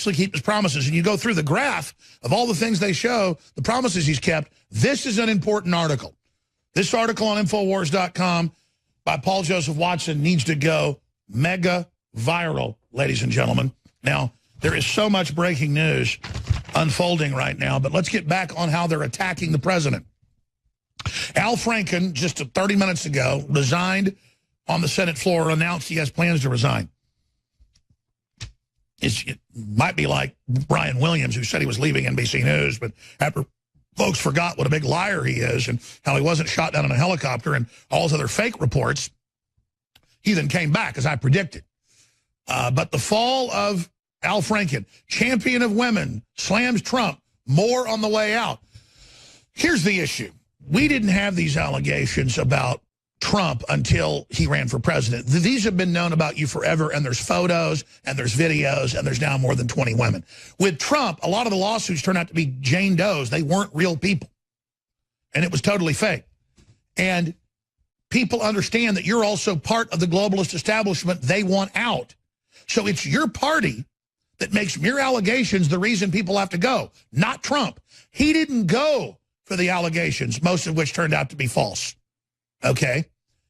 actually keep his promises. And you go through the graph of all the things they show, the promises he's kept. This is an important article. This article on INFOWARS.com by Paul Joseph Watson needs to go mega viral, ladies and gentlemen. Now, there is so much breaking news unfolding right now, but let's get back on how they're attacking the president. Al Franken, just 30 minutes ago, resigned on the Senate floor, announced he has plans to resign. It might be like Brian Williams, who said he was leaving NBC News, but after folks forgot what a big liar he is and how he wasn't shot down in a helicopter and all those other fake reports, he then came back, as I predicted. But the fall of Al Franken, champion of women, slams Trump, more on the way out. Here's the issue. We didn't have these allegations about Trump until he ran for president. These have been known about you forever, and there's photos, and there's videos, and there's now more than 20 women. With Trump, a lot of the lawsuits turned out to be Jane Does. They weren't real people, and it was totally fake. And people understand that you're also part of the globalist establishment they want out. So it's your party that makes mere allegations the reason people have to go, not Trump. He didn't go for the allegations, most of which turned out to be false. Okay?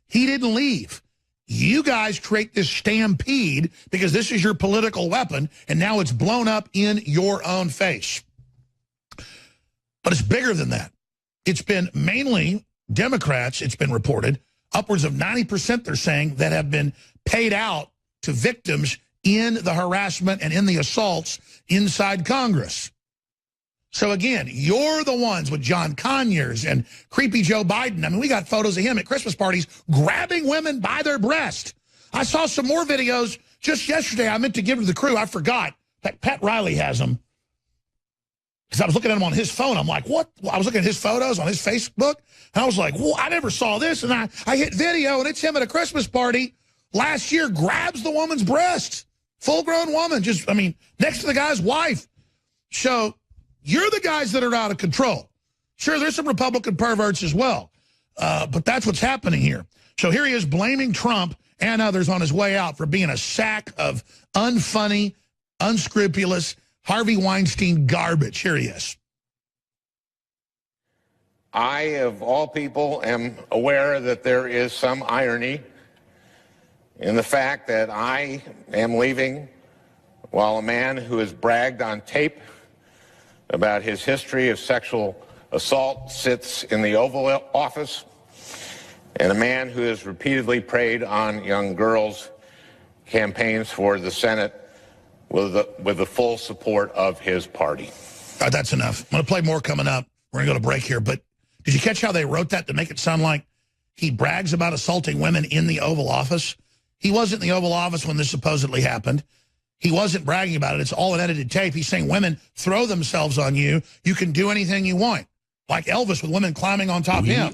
He didn't leave. You guys create this stampede because this is your political weapon, and now it's blown up in your own face. But it's bigger than that. It's been mainly Democrats, it's been reported, upwards of 90% they're saying, that have been paid out to victims in the harassment and in the assaults inside Congress. So again, you're the ones with John Conyers and creepy Joe Biden. I mean, we got photos of him at Christmas parties grabbing women by their breast. I saw some more videos just yesterday. I meant to give to the crew. I forgot. Pat Riley has them. Because I was looking at him on his phone. I'm like, what? I was looking at his photos on his Facebook. And I was like, well, I never saw this. And I hit video, and it's him at a Christmas party last year, grabs the woman's breast. Full-grown woman, just, I mean, next to the guy's wife. So you're the guys that are out of control. Sure, there's some Republican perverts as well, but that's what's happening here. So here he is blaming Trump and others on his way out for being a sack of unfunny, unscrupulous, Harvey Weinstein garbage. Here he is. I, of all people, am aware that there is some irony in the fact that I am leaving while a man who has bragged on tape about his history of sexual assault sits in the Oval Office, and a man who has repeatedly preyed on young girls campaigns for the Senate with the full support of his party. All right, that's enough. I'm going to play more coming up. We're going to go to break here, but did you catch how they wrote that to make it sound like he brags about assaulting women in the Oval Office? He wasn't in the Oval Office when this supposedly happened. He wasn't bragging about it. It's all an edited tape. He's saying women throw themselves on you. You can do anything you want. Like Elvis with women climbing on top of him.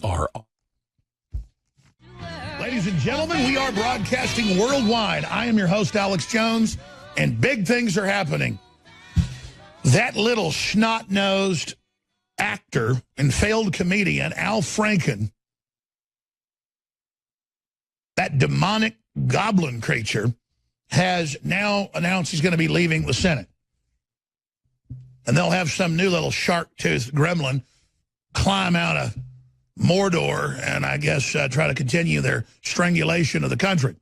Ladies and gentlemen, we are broadcasting worldwide. I am your host, Alex Jones, and big things are happening. That little snot-nosed actor and failed comedian, Al Franken, that demonic goblin creature, has now announced he's going to be leaving the Senate. And they'll have some new little shark-toothed gremlin climb out of Mordor and, I guess, try to continue their strangulation of the country.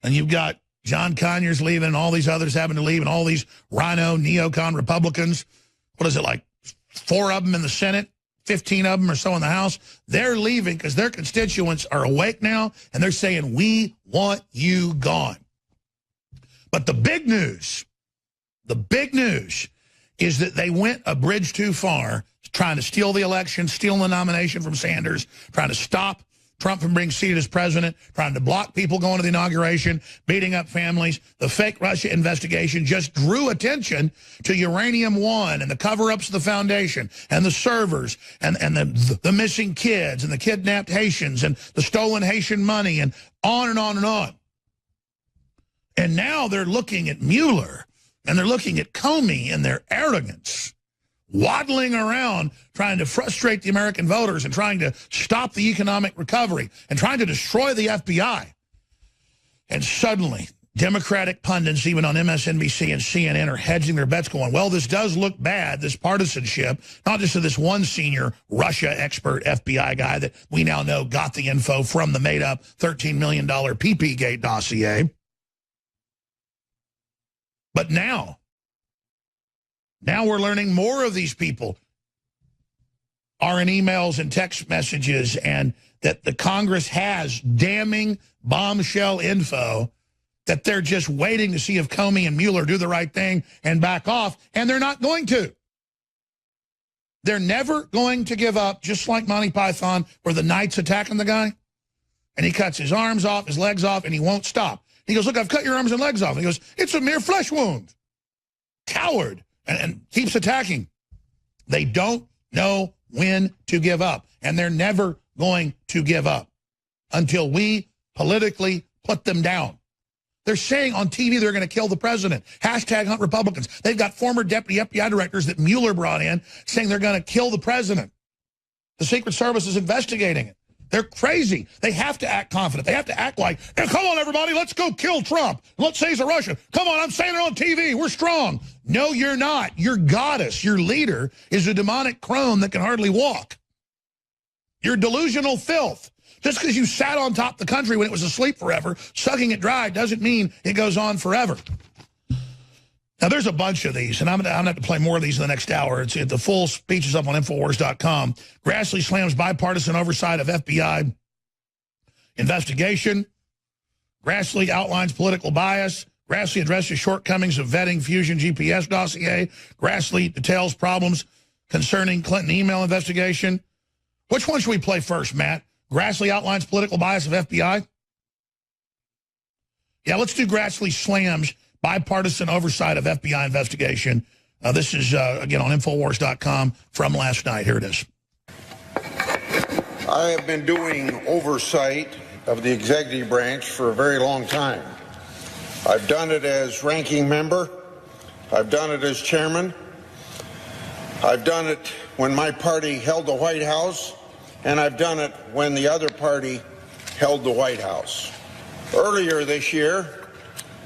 And you've got John Conyers leaving and all these others having to leave and all these rhino, neocon Republicans. What is it, like 4 of them in the Senate? 15 of them or so in the House, they're leaving because their constituents are awake now, and they're saying, we want you gone. But the big news is that they went a bridge too far, trying to steal the election, stealing the nomination from Sanders, trying to stop Trump from being seated as president, trying to block people going to the inauguration, beating up families. The fake Russia investigation just drew attention to Uranium One and the cover-ups of the foundation and the servers and the missing kids and the kidnapped Haitians and the stolen Haitian money and on and on and on. And now they're looking at Mueller and they're looking at Comey and their arrogance, waddling around trying to frustrate the American voters and trying to stop the economic recovery and trying to destroy the FBI. And suddenly, Democratic pundits, even on MSNBC and CNN, are hedging their bets going, well, this does look bad, this partisanship, not just to this one senior Russia expert FBI guy that we now know got the info from the made-up $13 million PP-Gate dossier. But now we're learning more of these people are in emails and text messages, and that the Congress has damning bombshell info that they're just waiting to see if Comey and Mueller do the right thing and back off, and they're not going to. They're never going to give up, just like Monty Python, where the knight's attacking the guy, and he cuts his arms off, his legs off, and he won't stop. He goes, look, I've cut your arms and legs off. And he goes, it's a mere flesh wound. Coward. And keeps attacking. They don't know when to give up, and they're never going to give up until we politically put them down. They're saying on TV they're going to kill the president. Hashtag hunt Republicans. They've got former deputy FBI directors that Mueller brought in saying they're going to kill the president. The Secret Service is investigating it. They're crazy. They have to act confident. They have to act like, hey, come on, everybody, let's go kill Trump. Let's say he's a Russian. Come on, I'm saying it on TV. We're strong. No, you're not. Your goddess, your leader, is a demonic crone that can hardly walk. You're delusional filth. Just because you sat on top of the country when it was asleep forever, sucking it dry, doesn't mean it goes on forever. Now, there's a bunch of these, and I'm going to have to play more of these in the next hour. The full speech is up on INFOWARS.com. Grassley slams bipartisan oversight of FBI investigation. Grassley outlines political bias. Grassley addresses shortcomings of vetting Fusion GPS dossier. Grassley details problems concerning Clinton email investigation. Which one should we play first, Matt? Grassley outlines political bias of FBI? Yeah, let's do Grassley slams bipartisan oversight of FBI investigation. This is, again, on INFOWARS.com from last night. Here it is. I have been doing oversight of the executive branch for a very long time. I've done it as ranking member. I've done it as chairman. I've done it when my party held the White House, and I've done it when the other party held the White House. Earlier this year,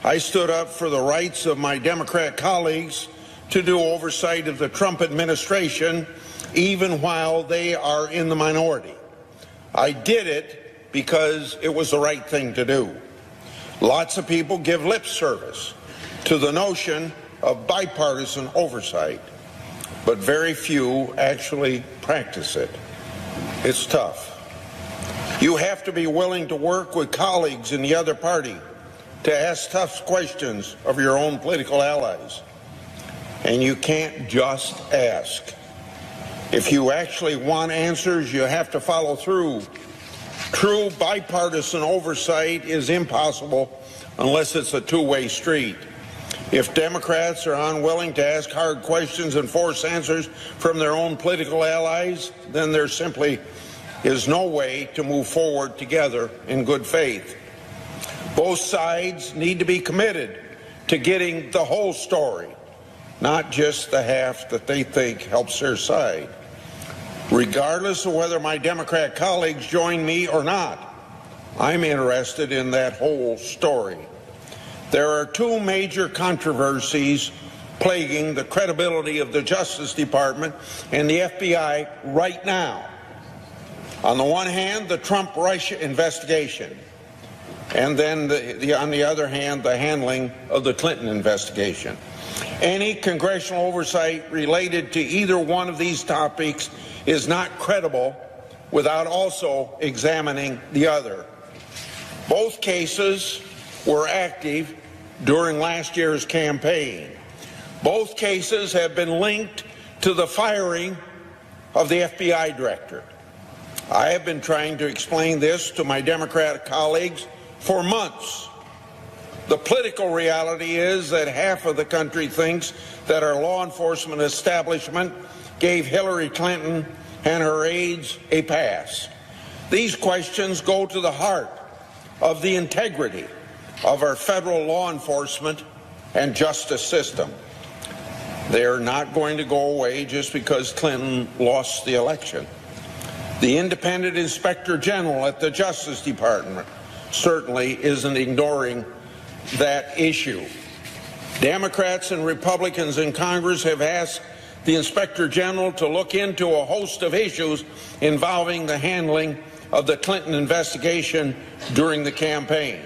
I stood up for the rights of my Democrat colleagues to do oversight of the Trump administration, even while they are in the minority. I did it because it was the right thing to do. Lots of people give lip service to the notion of bipartisan oversight, but very few actually practice it. It's tough. You have to be willing to work with colleagues in the other party to ask tough questions of your own political allies. And you can't just ask. If you actually want answers, you have to follow through. True bipartisan oversight is impossible unless it's a two-way street. If Democrats are unwilling to ask hard questions and force answers from their own political allies, then there simply is no way to move forward together in good faith. Both sides need to be committed to getting the whole story, not just the half that they think helps their side. Regardless of whether my Democrat colleagues join me or not, I'm interested in that whole story. There are two major controversies plaguing the credibility of the Justice Department and the FBI right now. On the one hand, the Trump-Russia investigation, and then on the other hand, the handling of the Clinton investigation. Any congressional oversight related to either one of these topics is not credible without also examining the other. Both cases were active during last year's campaign. Both cases have been linked to the firing of the FBI director. I have been trying to explain this to my Democratic colleagues for months. The political reality is that half of the country thinks that our law enforcement establishment gave Hillary Clinton and her aides a pass. These questions go to the heart of the integrity of our federal law enforcement and justice system. They are not going to go away just because Clinton lost the election. The independent inspector general at the Justice Department certainly isn't ignoring that issue. Democrats and Republicans in Congress have asked the Inspector General to look into a host of issues involving the handling of the Clinton investigation during the campaign.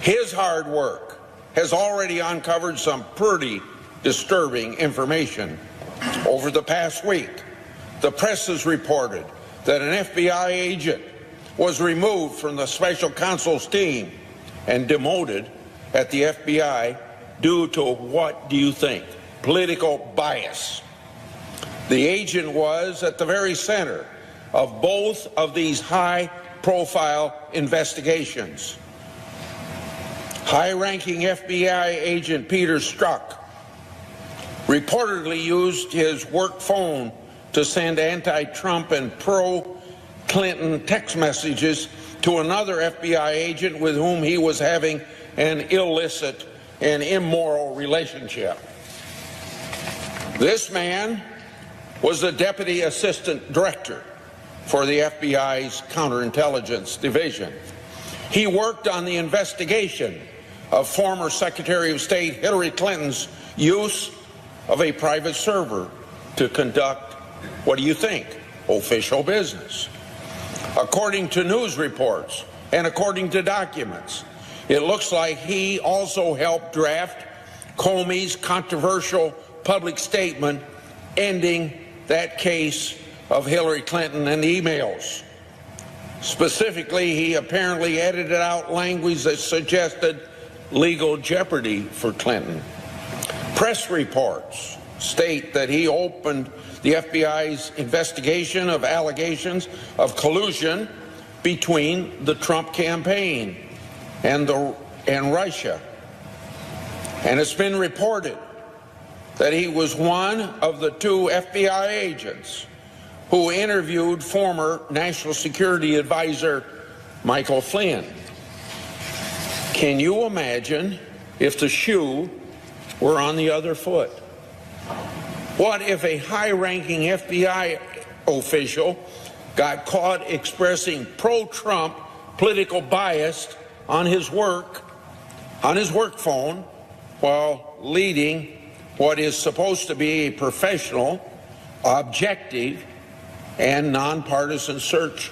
His hard work has already uncovered some pretty disturbing information. Over the past week, the press has reported that an FBI agent was removed from the special counsel's team and demoted at the FBI due to, what do you think, political bias. The agent was at the very center of both of these high-profile investigations. High-ranking FBI agent Peter Strzok reportedly used his work phone to send anti-Trump and pro-Clinton text messages to another FBI agent with whom he was having an illicit and immoral relationship. This man was the Deputy Assistant Director for the FBI's Counterintelligence Division. He worked on the investigation of former Secretary of State Hillary Clinton's use of a private server to conduct, what do you think, official business. According to news reports and according to documents, it looks like he also helped draft Comey's controversial public statement ending that case of Hillary Clinton and emails. Specifically, he apparently edited out language that suggested legal jeopardy for Clinton. Press reports state that he opened the FBI's investigation of allegations of collusion between the Trump campaign and Russia. And it's been reported that he was one of the two FBI agents who interviewed former National Security Advisor Michael Flynn. Can you imagine if the shoe were on the other foot? What if a high-ranking FBI official got caught expressing pro-Trump political bias on his work phone while leading what is supposed to be a professional, objective, and nonpartisan search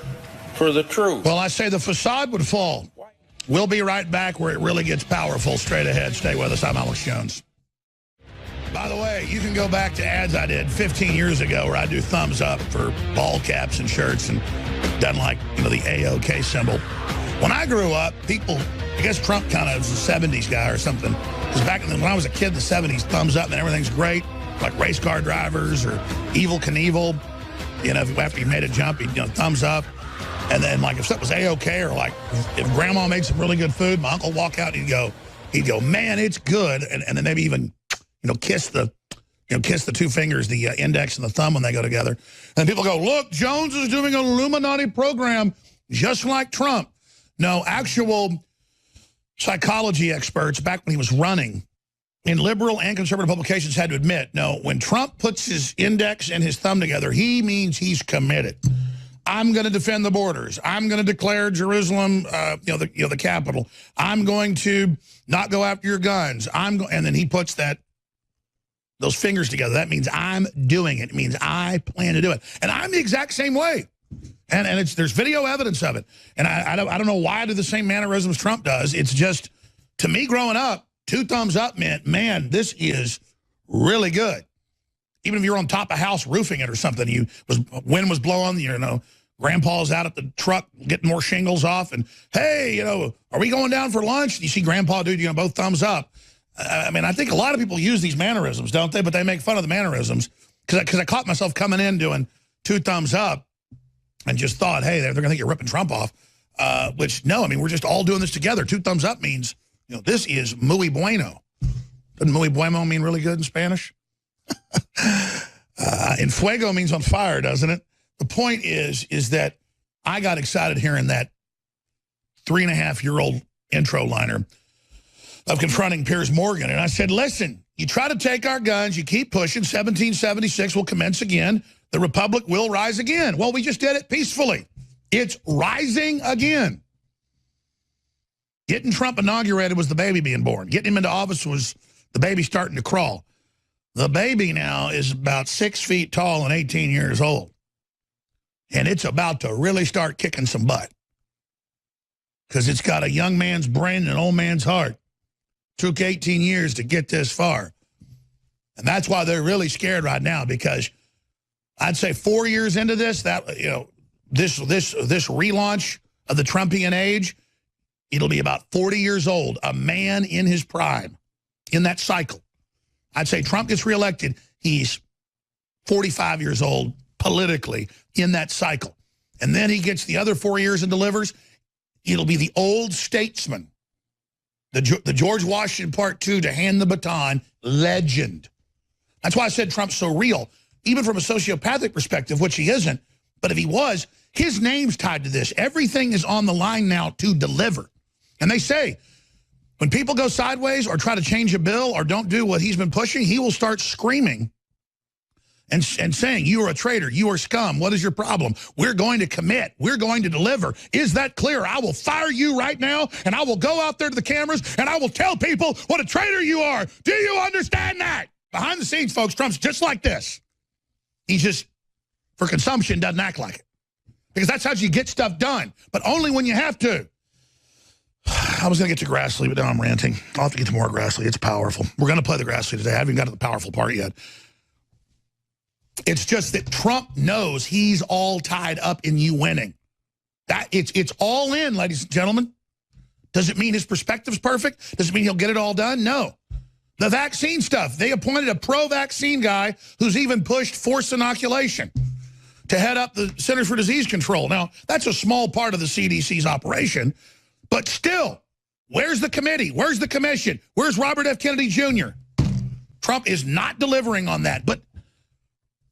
for the truth? Well, I say the facade would fall. We'll be right back where it really gets powerful. Straight ahead. Stay with us. I'm Alex Jones. By the way, you can go back to ads I did 15 years ago where I do thumbs up for ball caps and shirts and done like, you know, the AOK symbol. When I grew up, people, I guess Trump kind of was a 70s guy or something. Because back when I was a kid in the 70s, thumbs up and everything's great. Like race car drivers or Evel Knievel. You know, after you made a jump, you know, thumbs up. And then, like, if something was A-OK or, like, if Grandma made some really good food, my uncle would walk out and he'd go, man, it's good. And then maybe even, you know, kiss the two fingers, the index and the thumb when they go together. And people go, look, Jones is doing an Illuminati program just like Trump. No, actual psychology experts back when he was running in liberal and conservative publications had to admit, no, when Trump puts his index and his thumb together, he means he's committed. I'm going to defend the borders. I'm going to declare Jerusalem, the capital. I'm going to not go after your guns. And then he puts those fingers together. That means I'm doing it. It means I plan to do it. And I'm the exact same way. And there's video evidence of it. And I don't know why I do the same mannerisms Trump does. It's just, to me growing up, 2 thumbs up meant, man, this is really good. Even if you're on top of a house roofing it or something, wind was blowing, you know, Grandpa's out at the truck getting more shingles off, and hey, you know, are we going down for lunch? You see Grandpa do, you know, both thumbs up. I mean, I think a lot of people use these mannerisms, don't they? But they make fun of the mannerisms because I caught myself coming in doing 2 thumbs up and just thought, hey, they're going to think you're ripping Trump off. Which, no, I mean, we're just all doing this together. 2 thumbs up means, you know, this is muy bueno. Doesn't muy bueno mean really good in Spanish? En fuego means on fire, doesn't it? The point is that I got excited hearing that 3.5-year-old intro liner of confronting Piers Morgan. And I said, listen, you try to take our guns, you keep pushing, 1776 will commence again. The Republic will rise again. Well, we just did it peacefully. It's rising again. Getting Trump inaugurated was the baby being born. Getting him into office was the baby starting to crawl. The baby now is about 6 feet tall and 18 years old. And it's about to really start kicking some butt. Because it's got a young man's brain and an old man's heart. Took 18 years to get this far. And that's why they're really scared right now, because I'd say 4 years into this, that, you know, this relaunch of the Trumpian age, it'll be about 40 years old, a man in his prime, in that cycle. I'd say Trump gets reelected, he's 45 years old politically in that cycle. And then he gets the other 4 years and delivers. It'll be the old statesman, the George Washington Part 2 to hand the baton, legend. That's why I said Trump's so real, even from a sociopathic perspective, which he isn't. But if he was, his name's tied to this. Everything is on the line now to deliver. And they say, when people go sideways or try to change a bill or don't do what he's been pushing, he will start screaming and saying, you are a traitor, you are scum, what is your problem? We're going to commit, we're going to deliver. Is that clear? I will fire you right now, and I will go out there to the cameras, and I will tell people what a traitor you are. Do you understand that? Behind the scenes, folks, Trump's just like this. He just, for consumption, doesn't act like it. Because that's how you get stuff done, but only when you have to. I was going to get to Grassley, but now I'm ranting. I'll have to get to more Grassley. It's powerful. We're going to play the Grassley today. I haven't even got to the powerful part yet. It's just that Trump knows he's all tied up in you winning. It's all in, ladies and gentlemen. Does it mean his perspective's perfect? Does it mean he'll get it all done? No. The vaccine stuff, they appointed a pro-vaccine guy who's even pushed forced inoculation to head up the Centers for Disease Control. Now, that's a small part of the CDC's operation, but still, where's the committee? Where's the commission? Where's Robert F. Kennedy Jr.? Trump is not delivering on that. But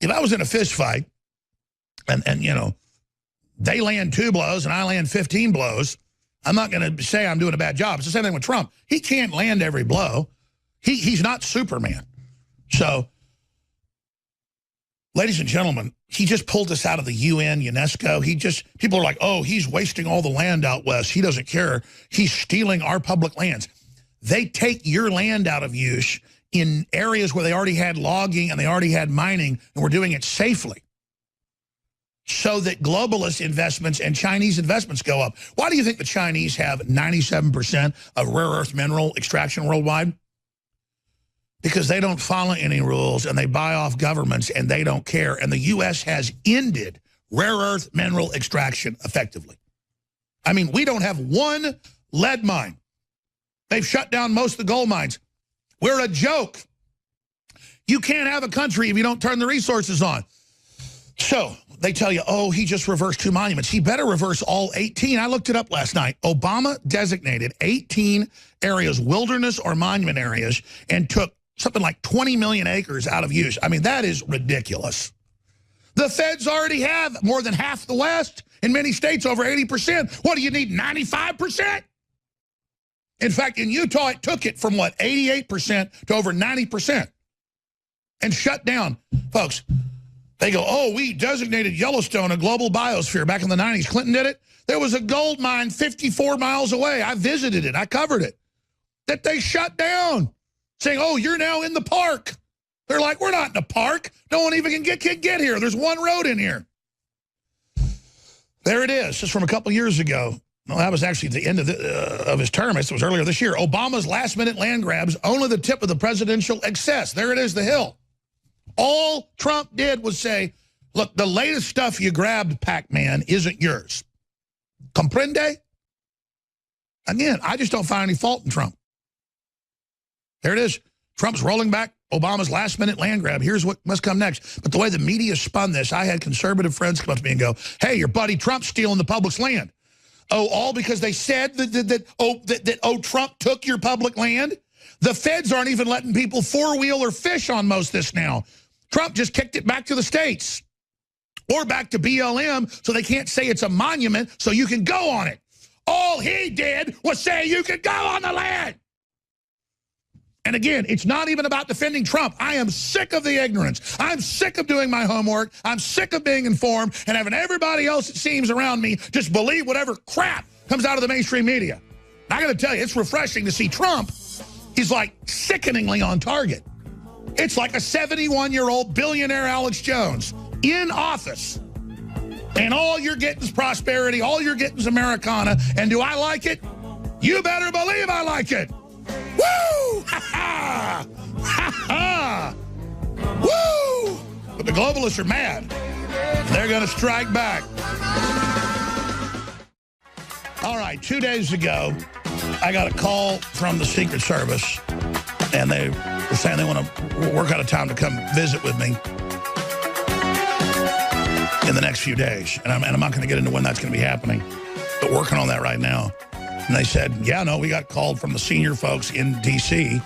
if I was in a fist fight and you know, they land 2 blows and I land 15 blows, I'm not going to say I'm doing a bad job. It's the same thing with Trump. He can't land every blow. He's not Superman. So, ladies and gentlemen, he just pulled us out of the UN, UNESCO. People are like, oh, he's wasting all the land out west. He doesn't care. He's stealing our public lands. They take your land out of use in areas where they already had logging and they already had mining, and we're doing it safely so that globalist investments and Chinese investments go up. Why do you think the Chinese have 97% of rare earth mineral extraction worldwide? Because they don't follow any rules and they buy off governments and they don't care. And the U.S. has ended rare earth mineral extraction effectively. I mean, we don't have one lead mine. They've shut down most of the gold mines. We're a joke. You can't have a country if you don't turn the resources on. So they tell you, oh, he just reversed 2 monuments. He better reverse all 18. I looked it up last night. Obama designated 18 areas, wilderness or monument areas, and took something like 20 million acres out of use. I mean, that is ridiculous. The feds already have more than half the West. In many states, over 80%. What do you need, 95%? In fact, in Utah, it took it from, what, 88% to over 90% and shut down. Folks, they go, oh, we designated Yellowstone a global biosphere back in the 90s. Clinton did it. There was a gold mine 54 miles away. I visited it. I covered it. That they shut down, saying, oh, you're now in the park. They're like, we're not in the park. No one even can get here. There's one road in here. There it is, just from a couple years ago. Well, that was actually the end of his term. It was earlier this year. Obama's last-minute land grabs, only the tip of the presidential excess. There it is, the hill. All Trump did was say, look, the latest stuff you grabbed, Pac-Man, isn't yours. Comprende? Again, I just don't find any fault in Trump. There it is. Trump's rolling back Obama's last-minute land grab. Here's what must come next. But the way the media spun this, I had conservative friends come up to me and go, hey, your buddy Trump's stealing the public's land. Oh, all because they said that Trump took your public land? The feds aren't even letting people four-wheel or fish on most of this now. Trump just kicked it back to the states or back to BLM so they can't say it's a monument so you can go on it. All he did was say you could go on the land. And again, it's not even about defending Trump. I am sick of the ignorance. I'm sick of doing my homework. I'm sick of being informed and having everybody else, it seems, around me just believe whatever crap comes out of the mainstream media. I got to tell you, it's refreshing to see Trump. He's like sickeningly on target. It's like a 71-year-old billionaire Alex Jones in office. And all you're getting is prosperity. All you're getting is Americana. And do I like it? You better believe I like it. Woo! Ha-ha! Ha-ha! Woo! But the globalists are mad. They're going to strike back. All right, 2 days ago, I got a call from the Secret Service, and they were saying they want to work out a time to come visit with me in the next few days. And I'm not going to get into when that's going to be happening, but working on that right now. And they said, yeah, no, we got called from the senior folks in D.C.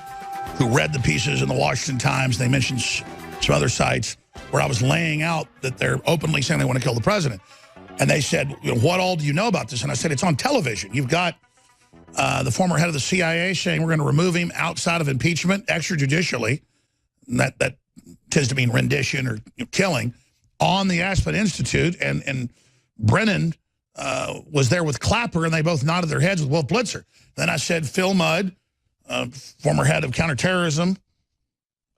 who read the pieces in the Washington Times. They mentioned some other sites where I was laying out that they're openly saying they want to kill the president. And they said, you know, what all do you know about this? And I said, it's on television. You've got the former head of the CIA saying we're going to remove him outside of impeachment extrajudicially. And that tends to mean rendition or killing on the Aspen Institute. And Brennan was there with Clapper, and they both nodded their heads with Wolf Blitzer. Then I said Phil Mudd, former head of counterterrorism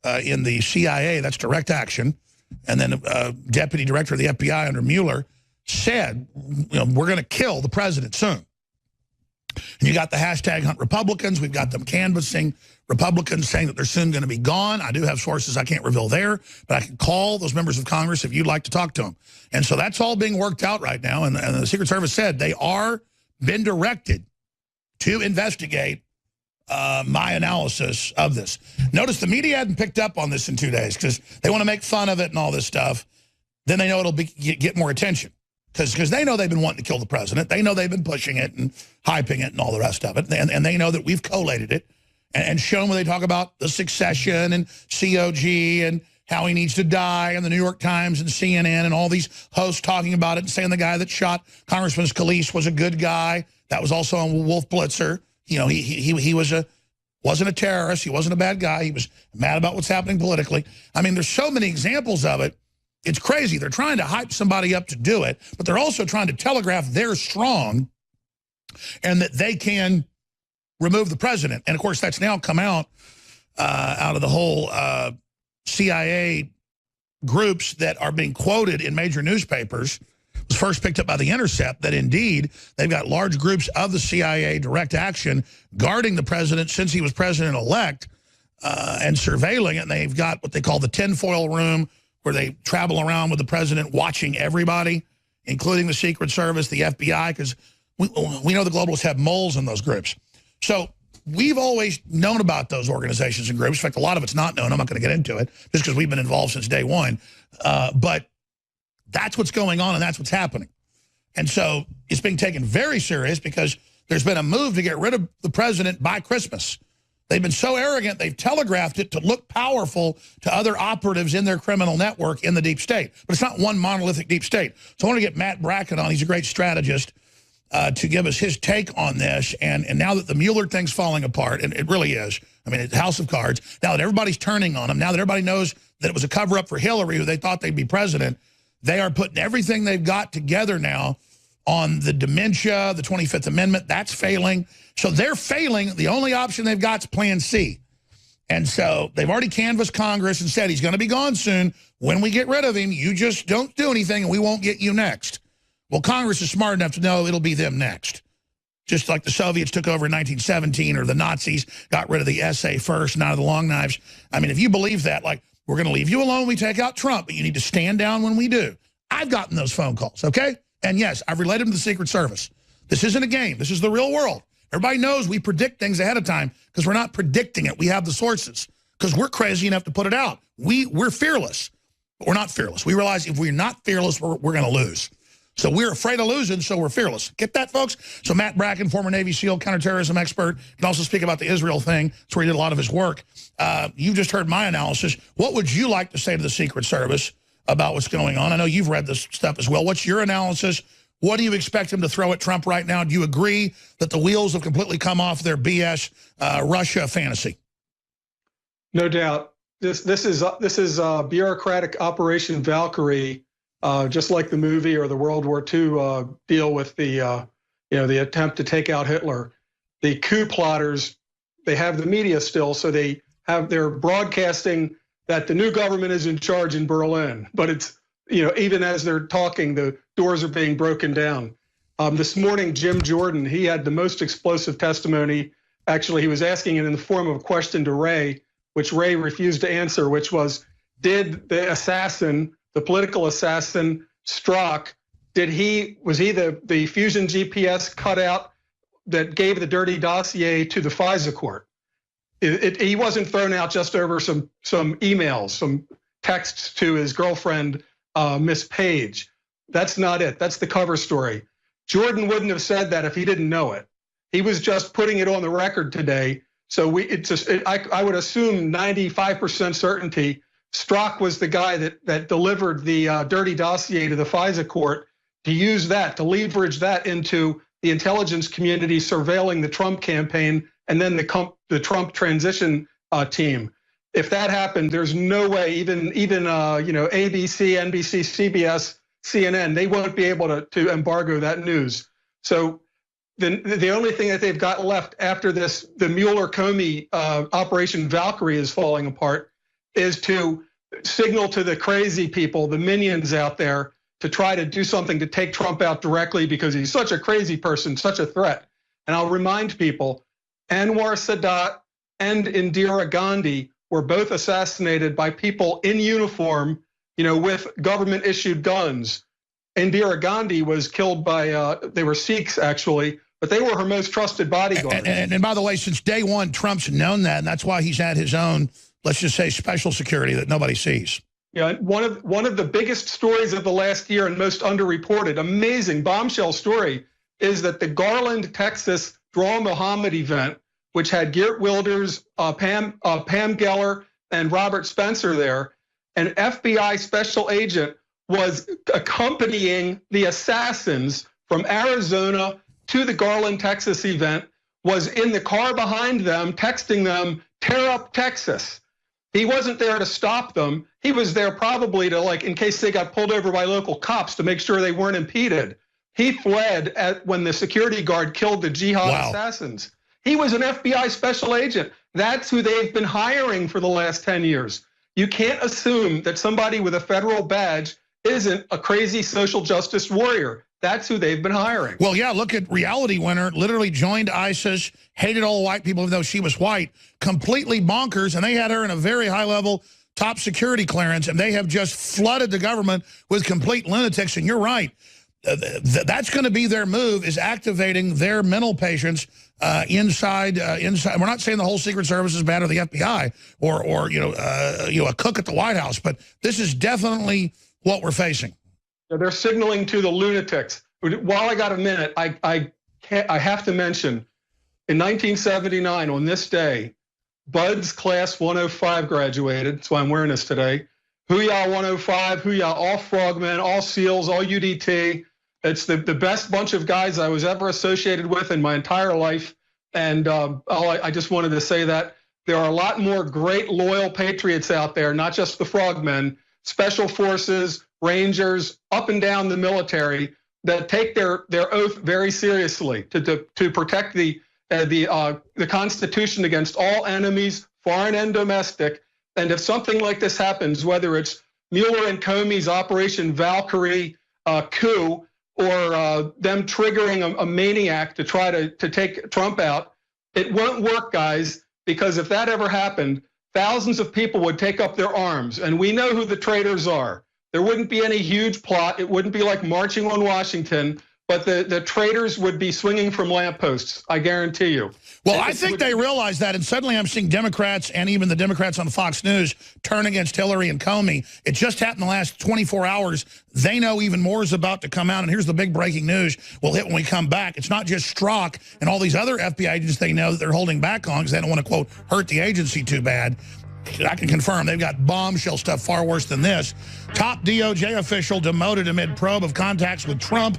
in the CIA, that's direct action, and then deputy director of the FBI under Mueller, said, you know, we're going to kill the president soon. And you got the hashtag Hunt Republicans. We've got them canvassing Republicans saying that they're soon going to be gone. I do have sources I can't reveal there, but I can call those members of Congress if you'd like to talk to them. And so that's all being worked out right now. And the Secret Service said they are been directed to investigate my analysis of this. Notice the media hadn't picked up on this in 2 days because they want to make fun of it and all this stuff. Then they know it'll get more attention. Because they know they've been wanting to kill the president. They know they've been pushing it and hyping it and all the rest of it. And they know that we've collated it and shown when they talk about the succession and COG and how he needs to die and the New York Times and CNN and all these hosts talking about it and saying the guy that shot Congressman Scalise was a good guy. That was also on Wolf Blitzer. You know, he wasn't a terrorist. He wasn't a bad guy. He was mad about what's happening politically. I mean, there's so many examples of it. It's crazy. They're trying to hype somebody up to do it, but they're also trying to telegraph they're strong and that they can remove the president. And, of course, that's now come out of the whole CIA groups that are being quoted in major newspapers. It was first picked up by The Intercept that, indeed, they've got large groups of the CIA direct action guarding the president since he was president-elect and surveilling it. And they've got what they call the tinfoil room, where they travel around with the president watching everybody, including the Secret Service, the FBI, because we know the globalists have moles in those groups. So we've always known about those organizations and groups. In fact, a lot of it's not known. I'm not going to get into it just because we've been involved since day one. But that's what's going on, and that's what's happening. And so it's being taken very serious because there's been a move to get rid of the president by Christmas. They've been so arrogant, they've telegraphed it to look powerful to other operatives in their criminal network in the deep state. But it's not one monolithic deep state. So I want to get Matt Bracken on. He's a great strategist to give us his take on this. And now that the Mueller thing's falling apart, and it really is, I mean, it's a house of cards. Now that everybody's turning on him, now that everybody knows that it was a cover-up for Hillary, who they thought they'd be president, they are putting everything they've got together now on the dementia, the 25th Amendment. That's failing. So they're failing. The only option they've got is Plan C. And so they've already canvassed Congress and said he's going to be gone soon. When we get rid of him, you just don't do anything and we won't get you next. Well, Congress is smart enough to know it'll be them next. Just like the Soviets took over in 1917 or the Nazis got rid of the SA first, not of the long knives. I mean, if you believe that, like, we're going to leave you alone when we take out Trump, but you need to stand down when we do. I've gotten those phone calls, okay? And yes, I've related them to the Secret Service. This isn't a game. This is the real world. Everybody knows we predict things ahead of time because we're not predicting it. We have the sources because we're crazy enough to put it out. We're fearless, but we're not fearless. We realize if we're not fearless, we're going to lose. So we're afraid of losing, so we're fearless. Get that, folks? So Matt Bracken, former Navy SEAL, counterterrorism expert, can also speak about the Israel thing. That's where he did a lot of his work. You've just heard my analysis. What would you like to say to the Secret Service about what's going on? I know you've read this stuff as well. What's your analysis? What do you expect him to throw at Trump right now? Do you agree that the wheels have completely come off their BS Russia fantasy? No doubt. This is bureaucratic Operation Valkyrie, just like the movie or the World War II deal with the the attempt to take out Hitler. the coup plotters, they have the media still, so they're broadcasting that the new government is in charge in Berlin. But it's, even as they're talking, the doors are being broken down. This morning, Jim Jordan, he had the most explosive testimony. Actually, he was asking it in the form of a question to Ray, which Ray refused to answer, which was, did the assassin, the political assassin, Strzok, was he the Fusion GPS cutout that gave the dirty dossier to the FISA court? He wasn't thrown out just over some emails, some texts to his girlfriend, Miss Page. That's not it. That's the cover story. Jordan wouldn't have said that if he didn't know it. He was just putting it on the record today. So I would assume 95% certainty Strzok was the guy that delivered the dirty dossier to the FISA court, to use that, to leverage that into the intelligence community surveilling the Trump campaign and then the Trump transition team. If that happened, there's no way even ABC, NBC, CBS, CNN, they won't be able to embargo that news. So the only thing that they've got left after this, the Mueller-Comey Operation Valkyrie is falling apart, is to signal to the crazy people, the minions out there, to try to do something to take Trump out directly because he's such a crazy person, such a threat. And I'll remind people, Anwar Sadat and Indira Gandhi were both assassinated by people in uniform, with government-issued guns. Indira Gandhi was killed by, they were Sikhs actually, but they were her most trusted bodyguards. And by the way, since day one, Trump's known that, and that's why he's had his own, let's just say, special security that nobody sees. Yeah, one of the biggest stories of the last year and most underreported, amazing bombshell story, is that the Garland, Texas Draw Muhammad event, which had Geert Wilders, Pam Geller, and Robert Spencer there, an FBI special agent was accompanying the assassins from Arizona to the Garland, Texas event, was in the car behind them, texting them, tear up Texas. He wasn't there to stop them. He was there probably to, in case they got pulled over by local cops, to make sure they weren't impeded. He fled when the security guard killed the jihad assassins. He was an FBI special agent. That's who they've been hiring for the last 10 years. You can't assume that somebody with a federal badge isn't a crazy social justice warrior. That's who they've been hiring. Well, yeah, look at Reality Winner, literally joined ISIS, hated all white people even though she was white, completely bonkers, and they had her in a very high-level top security clearance, and they have just flooded the government with complete lunatics, and you're right. That's going to be their move, is activating their mental patients inside. We're not saying the whole Secret Service is bad or the FBI or a cook at the White House, but this is definitely what we're facing. They're signaling to the lunatics. While I got a minute, I have to mention, in 1979, on this day, Bud's class 105 graduated. That's why I'm wearing this today. Hooyah 105, Hooyah, all frogmen, all SEALs, all UDT. It's the best bunch of guys I was ever associated with in my entire life. And I just wanted to say that there are a lot more great, loyal patriots out there, not just the frogmen, special forces, Rangers, up and down the military, that take their oath very seriously to protect the Constitution against all enemies, foreign and domestic. And if something like this happens, whether it's Mueller and Comey's Operation Valkyrie coup, or them triggering a maniac to try to take Trump out, it won't work, guys, because if that ever happened, thousands of people would take up their arms, and we know who the traitors are. There wouldn't be any huge plot. It wouldn't be like marching on Washington, but the traitors would be swinging from lampposts, I guarantee you. Well, I think they realize that, and suddenly I'm seeing Democrats and even the Democrats on Fox News turn against Hillary and Comey. It just happened in the last 24 hours. They know even more is about to come out, and here's the big breaking news we'll hit when we come back. It's not just Strzok and all these other FBI agents they know that they're holding back on because they don't want to, quote, hurt the agency too bad. I can confirm they've got bombshell stuff far worse than this. Top DOJ official demoted amid probe of contacts with Trump.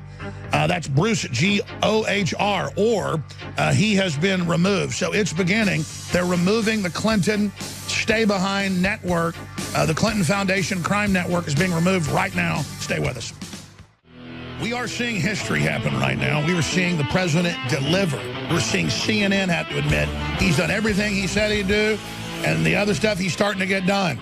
That's Bruce G-O-H-R, or he has been removed. So it's beginning. They're removing the Clinton Stay Behind network. The Clinton Foundation crime network is being removed right now. Stay with us. We are seeing history happen right now. We are seeing the president deliver. We're seeing CNN have to admit he's done everything he said he'd do, and the other stuff he's starting to get done.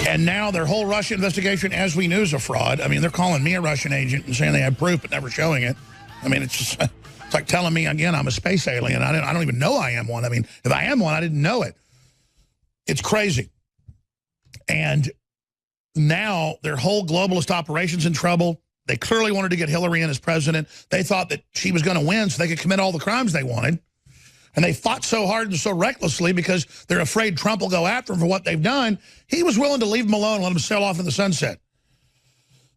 And now their whole Russia investigation, as we knew, is a fraud. I mean, they're calling me a Russian agent and saying they have proof but never showing it. I mean, it's just, it's like telling me, again, I'm a space alien. I don't even know I am one. I mean, if I am one, I didn't know it. It's crazy. And now their whole globalist operation's in trouble. They clearly wanted to get Hillary in as president. They thought that she was going to win so they could commit all the crimes they wanted. And they fought so hard and so recklessly because they're afraid Trump will go after them for what they've done. He was willing to leave them alone and let them sail off in the sunset.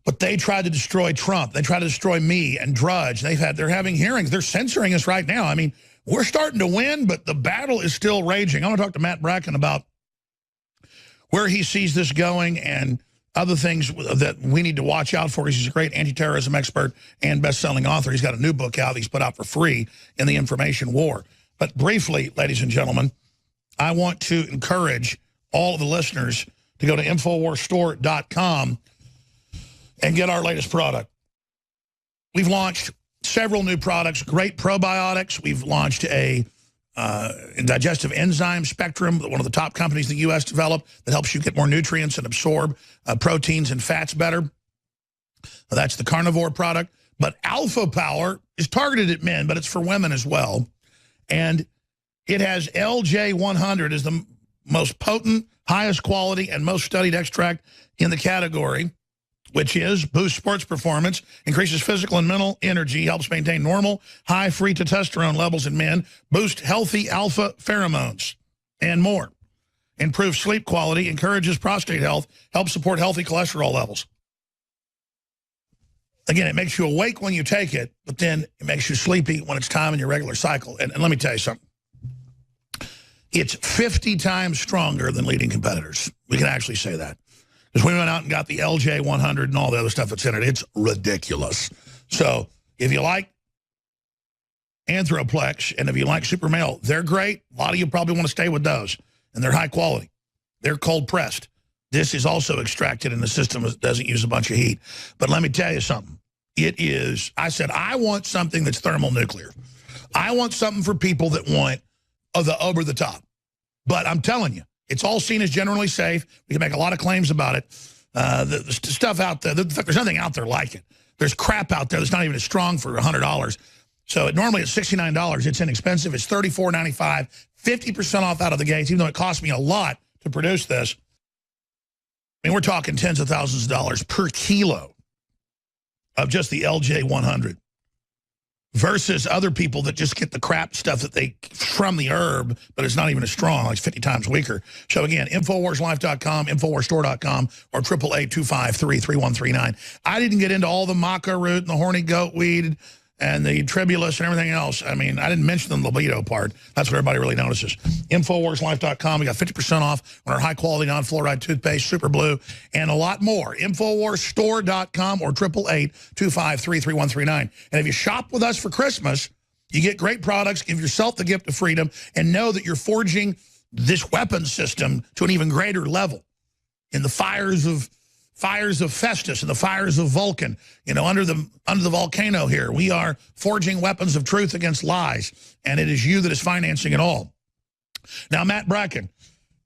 But they tried to destroy Trump. They tried to destroy me and Drudge. They're having hearings. They're censoring us right now. I mean, we're starting to win, but the battle is still raging. I want to talk to Matt Bracken about where he sees this going and other things that we need to watch out for. He's a great anti-terrorism expert and best-selling author. He's got a new book out he's put out for free, In the Information War. But briefly, ladies and gentlemen, I want to encourage all of the listeners to go to InfoWarsStore.com and get our latest product. We've launched several new products, great probiotics. We've launched a digestive enzyme spectrum, one of the top companies the U.S. developed, that helps you get more nutrients and absorb proteins and fats better. That's the carnivore product. But Alpha Power is targeted at men, but it's for women as well. And it has LJ100 as the most potent, highest quality, and most studied extract in the category, which is boosts sports performance, increases physical and mental energy, helps maintain normal, high free testosterone levels in men, boosts healthy alpha pheromones, and more. Improves sleep quality, encourages prostate health, helps support healthy cholesterol levels. Again, it makes you awake when you take it, but then it makes you sleepy when it's time in your regular cycle. And let me tell you something. It's 50 times stronger than leading competitors. We can actually say that. Because we went out and got the LJ100 and all the other stuff that's in it. It's ridiculous. So if you like Anthroplex and if you like Super Male, they're great. A lot of you probably want to stay with those. And they're high quality. They're cold pressed. This is also extracted in the system that doesn't use a bunch of heat. But let me tell you something. It is, I said, I want something that's thermonuclear. I want something for people that want the over the top. But I'm telling you, it's all seen as generally safe. We can make a lot of claims about it. The stuff out there, there's nothing out there like it. There's crap out there that's not even as strong for $100. So normally it's $69. It's inexpensive. It's $34.95, 50% off out of the gates, even though it cost me a lot to produce this. I mean, we're talking tens of thousands of dollars per kilo of just the LJ100 versus other people that just get the crap stuff that they from the herb, but it's not even as strong, like 50 times weaker. So again, InfoWarsLife.com, InfoWarsStore.com, or 888-253-3139. I didn't get into all the maca root and the horny goat weed and the tribulus and everything else. I mean, I didn't mention the libido part. That's what everybody really notices. InfoWarsLife.com. We got 50% off on our high-quality non-fluoride toothpaste, Super Blue, and a lot more. InfoWarsStore.com or 888-253-3139. And if you shop with us for Christmas, you get great products, give yourself the gift of freedom, and know that you're forging this weapon system to an even greater level in the fires of Festus and the fires of Vulcan, you know, under the volcano here. We are forging weapons of truth against lies, and it is you that is financing it all. Now, Matt Bracken,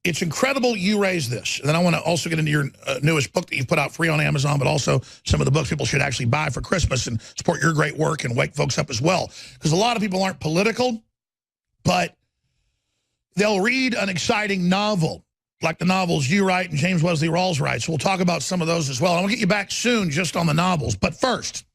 it's incredible you raised this. And then I want to also get into your newest book that you've put out free on Amazon, but also some of the books people should actually buy for Christmas and support your great work and wake folks up as well. Because a lot of people aren't political, but they'll read an exciting novel, like the novels you write and James Wesley Rawls writes. So we'll talk about some of those as well. I'm going to get you back soon just on the novels. But first,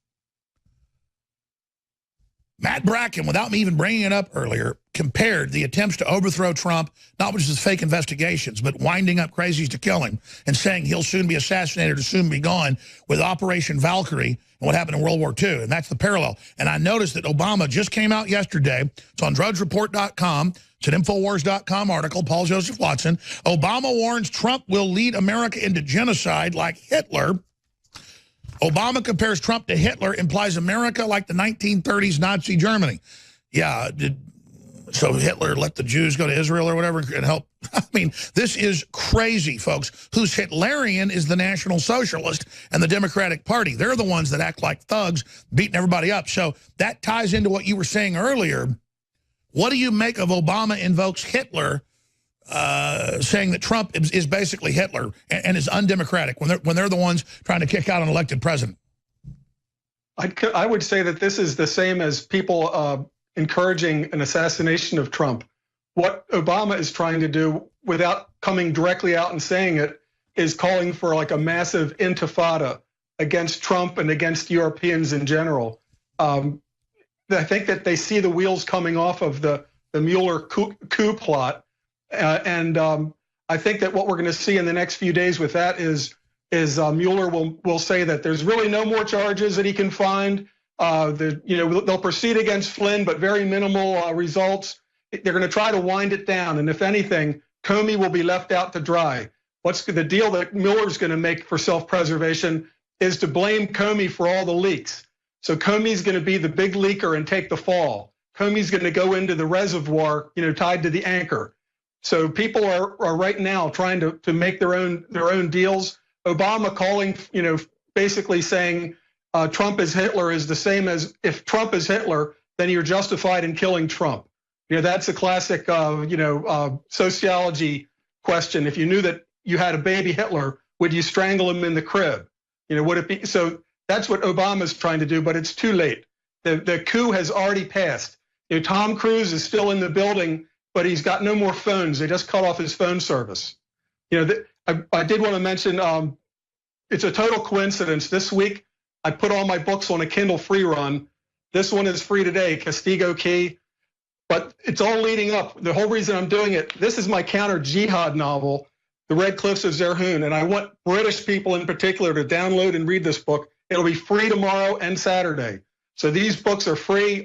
Matt Bracken, without me even bringing it up earlier, compared the attempts to overthrow Trump, not just his fake investigations, but winding up crazies to kill him and saying he'll soon be assassinated or soon be gone, with Operation Valkyrie and what happened in World War II. And that's the parallel. And I noticed that Obama just came out yesterday. It's on drudgereport.com. It's an Infowars.com article, Paul Joseph Watson. Obama warns Trump will lead America into genocide like Hitler. Obama compares Trump to Hitler, implies America like the 1930s Nazi Germany. Yeah, So Hitler let the Jews go to Israel or whatever and help. I mean, this is crazy, folks. Who's Hitlerian is the National Socialist and the Democratic Party. They're the ones that act like thugs, beating everybody up. So that ties into what you were saying earlier. What do you make of Obama invokes Hitler, saying that Trump is basically Hitler and is undemocratic when they're the ones trying to kick out an elected president? I would say that this is the same as people encouraging an assassination of Trump. What Obama is trying to do, without coming directly out and saying it, is calling for like a massive intifada against Trump and against Europeans in general. I think that they see the wheels coming off of the Mueller coup plot. And I think that what we're going to see in the next few days with that is Mueller will say that there's really no more charges that he can find. They'll proceed against Flynn, but very minimal results. They're going to try to wind it down. And if anything, Comey will be left out to dry. What's the deal that Mueller's going to make for self-preservation is to blame Comey for all the leaks. So Comey's going to be the big leaker and take the fall. Comey's going to go into the reservoir, tied to the anchor. So people are right now trying to make their own deals. Obama calling, basically saying Trump is Hitler is the same as if Trump is Hitler, then you're justified in killing Trump. That's a classic, sociology question. If you knew that you had a baby Hitler, would you strangle him in the crib? Would it be? So that's what Obama's trying to do, but it's too late. The coup has already passed. Tom Cruise is still in the building, but he's got no more phones. They just cut off his phone service. I did want to mention, it's a total coincidence. This week, I put all my books on a Kindle free run. This one is free today, Castigo Key. But it's all leading up. The whole reason I'm doing it, this is my counter-jihad novel, The Red Cliffs of Zerhoun, and I want British people in particular to download and read this book. It'll be free tomorrow and Saturday. So these books are free.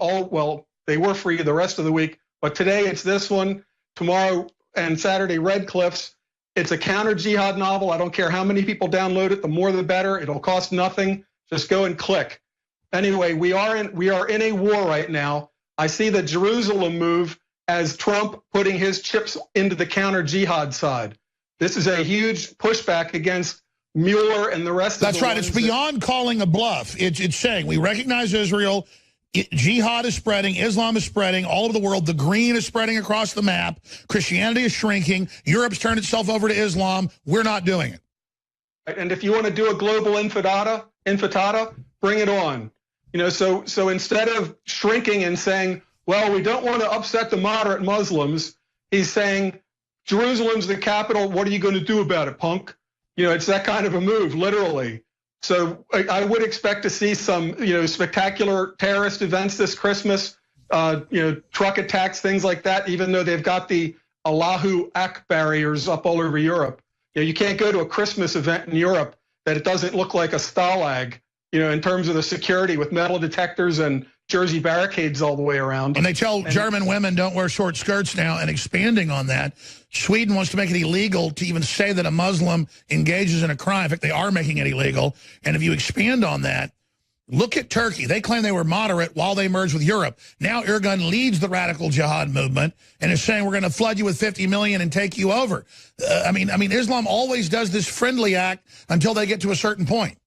They were free the rest of the week, but today it's this one, tomorrow and Saturday, Red Cliffs. It's a counter-jihad novel. I don't care how many people download it, the more the better. It'll cost nothing. Just go and click. Anyway, we are in a war right now. I see the Jerusalem move as Trump putting his chips into the counter-jihad side. This is a huge pushback against Mueller and the rest of the That's right. It's beyond calling a bluff. It's saying we recognize Israel. Jihad is spreading. Islam is spreading all over the world. The green is spreading across the map. Christianity is shrinking. Europe's turned itself over to Islam. We're not doing it. And if you want to do a global intifada, bring it on. So instead of shrinking and saying, well, we don't want to upset the moderate Muslims, he's saying, Jerusalem's the capital. What are you going to do about it, punk? It's that kind of a move, literally. So I would expect to see some, spectacular terrorist events this Christmas, truck attacks, things like that, even though they've got the Allahu Akbar barriers up all over Europe. You can't go to a Christmas event in Europe that it doesn't look like a stalag, in terms of the security with metal detectors and Jersey barricades all the way around. And they tell German women don't wear short skirts now, and expanding on that, Sweden wants to make it illegal to even say that a Muslim engages in a crime. In fact, they are making it illegal. And if you expand on that, look at Turkey. They claim they were moderate while they merged with Europe. Now Erdogan leads the radical jihad movement and is saying we're going to flood you with 50 million and take you over. I mean, Islam always does this friendly act until they get to a certain point.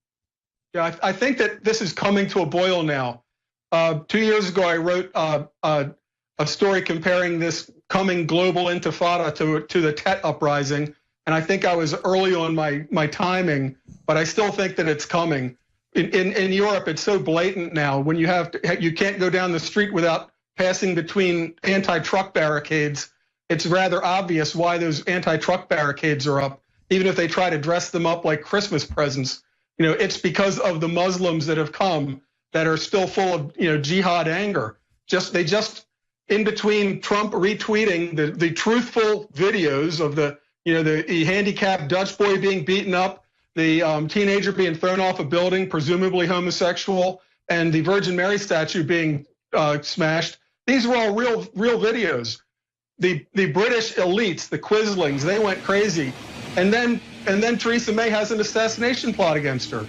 Yeah, I think that this is coming to a boil now. 2 years ago, I wrote a story comparing this coming global intifada to the Tet uprising, and I think I was early on my timing, but I still think that it's coming. In Europe, it's so blatant now. When you can't go down the street without passing between anti-truck barricades. It's rather obvious why those anti-truck barricades are up, even if they try to dress them up like Christmas presents. It's because of the Muslims that have come that are still full of jihad anger. They just in between Trump retweeting the truthful videos of the handicapped Dutch boy being beaten up, the teenager being thrown off a building, presumably homosexual, and the Virgin Mary statue being smashed. These were all real videos. The British elites, the Quislings, they went crazy, and then Theresa May has an assassination plot against her.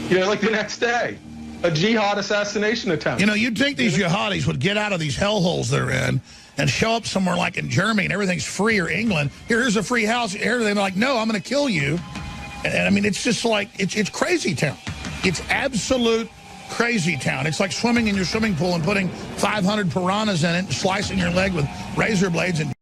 Like the next day. a jihad assassination attempt. You know, you'd think these jihadis would get out of these hellholes they're in and show up somewhere like in Germany and everything's free, or England. Here's a free house. They're like, no, I'm going to kill you. And I mean, it's just like, it's crazy town. It's absolute crazy town. It's like swimming in your swimming pool and putting 500 piranhas in it and slicing your leg with razor blades and